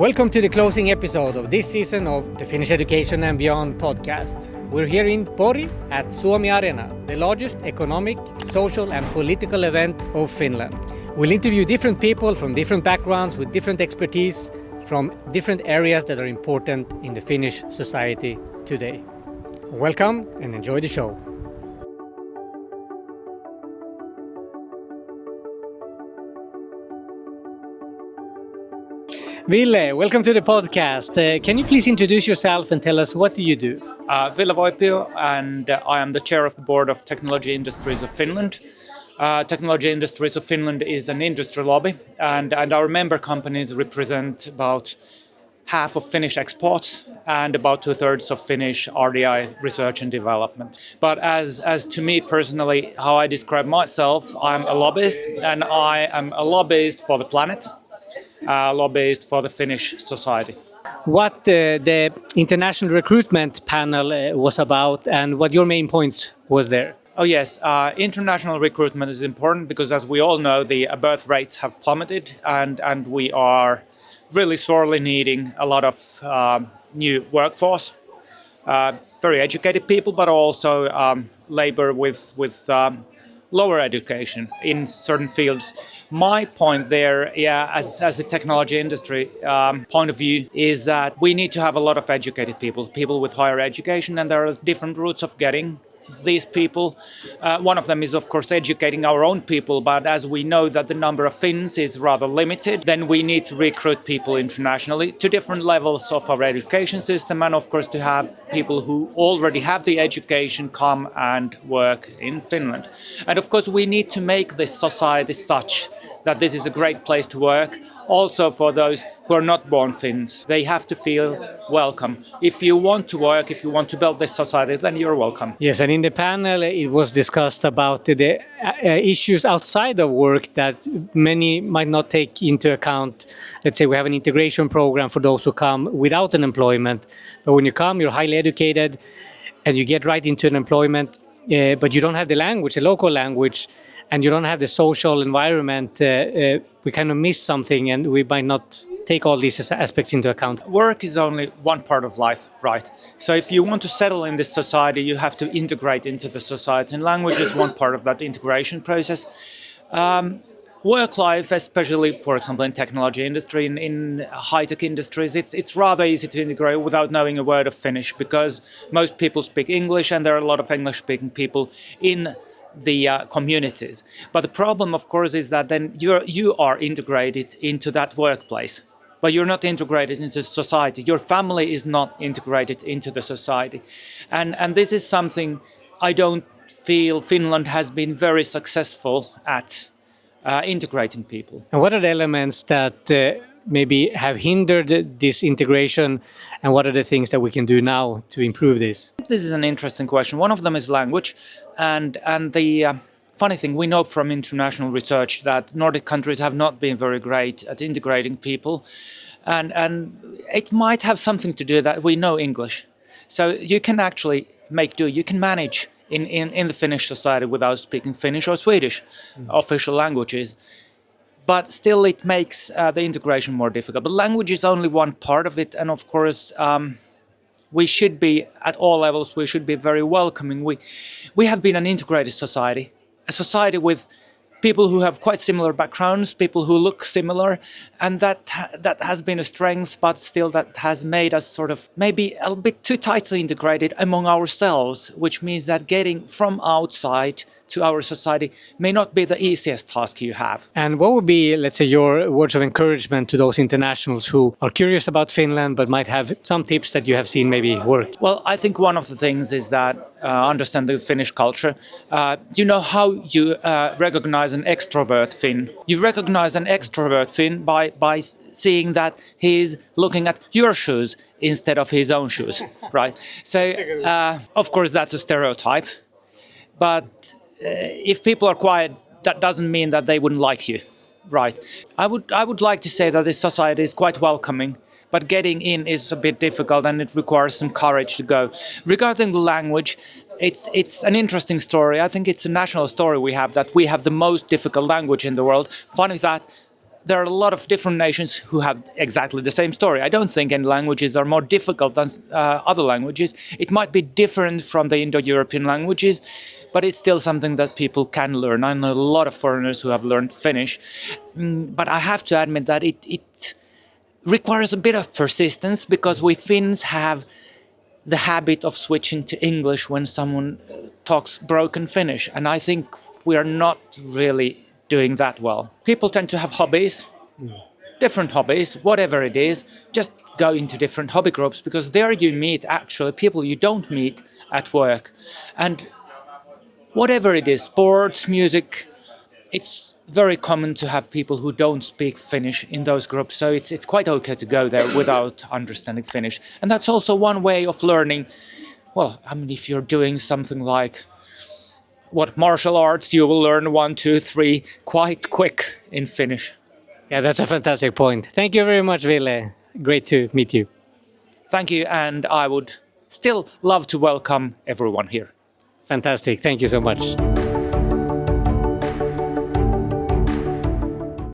Welcome to the closing episode of this season of the Finnish Education and Beyond podcast. We're here in Pori at SuomiAreena, the largest economic, social and political event of Finland. We'll interview different people from different backgrounds with different expertise from different areas that are important in the Finnish society today. Welcome and enjoy the show. Ville, welcome to the podcast. Can you please introduce yourself and tell us what do you do? Ville Voipio, and I am the chair of the board of Industries of Finland. Industries of Finland is an industry lobby, and our member companies represent about half of Finnish exports and about 2/3 of Finnish RDI research and development. But as to me personally, how I describe myself, I'm a lobbyist, and I am a lobbyist for the planet. Lobbyist for the Finnish society. What the international recruitment panel was about and what your main points was there? Oh yes, international recruitment is important because as we all know the birth rates have plummeted and we are really sorely needing a lot of new workforce, very educated people but also labor with lower education in certain fields. My point there, as a technology industry point of view, is that we need to have a lot of educated people with higher education, and there are different routes of getting these people. One of them is, of course, educating our own people, but as we know that the number of Finns is rather limited, then we need to recruit people internationally to different levels of our education system, and of course to have people who already have the education come and work in Finland. And of course we need to make this society such that this is a great place to work. Also for those who are not born Finns, they have to feel welcome. If you want to work, if you want to build this society, then you're welcome. Yes, and in the panel it was discussed about the issues outside of work that many might not take into account. Let's say we have an integration program for those who come without an employment. But when you come, you're highly educated and you get right into an employment, but you don't have the language, the local language, and you don't have the social environment. We kind of miss something and we might not take all these aspects into account. Work is only one part of life, right? So if you want to settle in this society, you have to integrate into the society, and language is one part of that integration process. Work life, especially, for example, in technology industry, in high-tech industries, it's rather easy to integrate without knowing a word of Finnish because most people speak English and there are a lot of English-speaking people in the communities. But the problem, of course, is that then you are integrated into that workplace, but you're not integrated into society. Your family is not integrated into the society. And this is something I don't feel Finland has been very successful at integrating people. And what are the elements that maybe have hindered this integration, and what are the things that we can do now to improve this? This is an interesting question. One of them is language, and the funny thing, we know from international research that Nordic countries have not been very great at integrating people, and it might have something to do that we know English, so you can actually make do, you can manage in the Finnish society without speaking Finnish or Swedish official languages. But still it makes the integration more difficult. But language is only one part of it. And of course, we should be, at all levels, we should be very welcoming. We have been an integrated society, a society with people who have quite similar backgrounds, people who look similar, and that has been a strength, but still that has made us sort of maybe a bit too tightly integrated among ourselves, which means that getting from outside to our society may not be the easiest task you have. And what would be, let's say, your words of encouragement to those internationals who are curious about Finland but might have some tips that you have seen maybe work? Well, I think one of the things is that understand the Finnish culture. You know how you recognize an extrovert Finn? You recognize an extrovert Finn by seeing that he's looking at your shoes instead of his own shoes, right? So, of course, that's a stereotype. But if people are quiet, that doesn't mean that they wouldn't like you, right? I would like to say that this society is quite welcoming, but getting in is a bit difficult and it requires some courage to go. Regarding the language, it's an interesting story. I think it's a national story we have, that we have the most difficult language in the world. Funny that there are a lot of different nations who have exactly the same story. I don't think any languages are more difficult than other languages. It might be different from the Indo-European languages, but it's still something that people can learn. I know a lot of foreigners who have learned Finnish, but I have to admit that it requires a bit of persistence, because we Finns have the habit of switching to English when someone talks broken Finnish, and I think we are not really doing that well. People tend to have hobbies, different hobbies, whatever it is. Just go into different hobby groups, because there you meet actually people you don't meet at work. And whatever it is, sports, music, it's very common to have people who don't speak Finnish in those groups. So it's quite okay to go there without understanding Finnish. And that's also one way of learning. Well, I mean, if you're doing something like martial arts, you will learn 1, 2, 3 quite quick in Finnish. Yeah, that's a fantastic point. Thank you very much, Ville. Great to meet you. Thank you, and I would still love to welcome everyone here. Fantastic. Thank you so much.